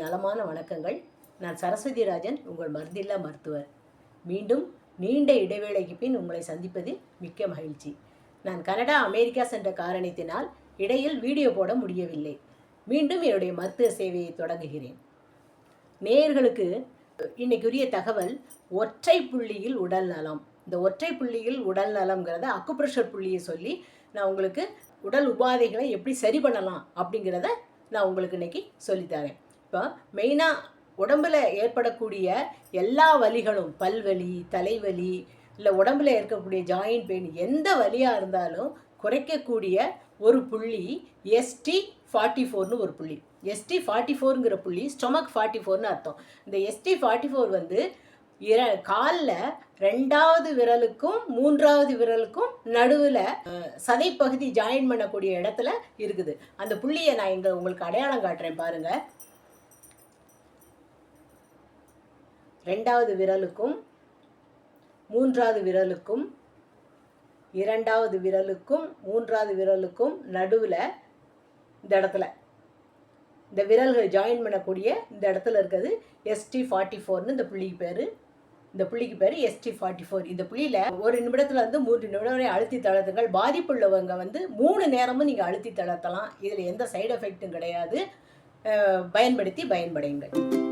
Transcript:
நலமான வணக்கங்கள். நான் சரஸ்வதி ராஜன், உங்கள் மருந்தில்லா மருத்துவர். மீண்டும் நீண்ட இடைவேளைக்கு பின் உங்களை சந்திப்பதில் மிக்க மகிழ்ச்சி. நான் கனடா, அமெரிக்கா சென்ற காரணத்தினால் இடையில் வீடியோ போட முடியவில்லை. மீண்டும் என்னுடைய மருத்துவ சேவையை தொடங்குகிறேன். நேயர்களுக்கு இன்னைக்குரிய தகவல் ஒற்றை புள்ளியில் உடல் நலம். இந்த ஒற்றை புள்ளியில் உடல் நலம்ங்கிறத அக்குப்ரெஷர் புள்ளியை சொல்லி நான் உங்களுக்கு உடல் உபாதைகளை எப்படி சரி பண்ணலாம் அப்படிங்கிறத நான் உங்களுக்கு இன்னைக்கு சொல்லித்தரேன். இப்போ மெயினாக உடம்பில் ஏற்படக்கூடிய எல்லா வலிகளும், பல்வலி, தலைவலி, இல்லை உடம்பில் இருக்கக்கூடிய ஜாயின்ட் பெயின், எந்த வலியாக இருந்தாலும் குறைக்கக்கூடிய ஒரு புள்ளி ST44ன்னு ஒரு புள்ளி. ST44ங்கிற புள்ளி ஸ்டொமக் 44ன்னு அர்த்தம். இந்த ST44 வந்து காலில் 2வது விரலுக்கும் 3வது விரலுக்கும் நடுவில் சதைப்பகுதி ஜாயின் பண்ணக்கூடிய இடத்துல இருக்குது. அந்த புள்ளியை நான் இங்கே உங்களுக்கு அடையாளம் காட்டுறேன் பாருங்க. 2வது விரலுக்கும் 3வது விரலுக்கும் 2வது விரலுக்கும் 3வது விரலுக்கும் நடுவில் இந்த இடத்துல இந்த விரல்கள் ஜாயின் பண்ணக்கூடிய இந்த இடத்துல இருக்கிறது ST44ன்னு இந்த புள்ளிக்கு பேர். இந்த புள்ளிக்கு பேர் ST44. இந்த புள்ளியில் 1 நிமிடத்துல இருந்து 3 நிமிடம் வரை அழுத்தி தளர்த்துங்கள். பாதிப்புள்ளவங்க வந்து 3 நேரமும் நீங்கள் அழுத்தி தளர்த்தலாம். இதில் எந்த சைடு எஃபெக்ட்டும் கிடையாது. பயன்படுத்தி பயன்படையுங்கள்.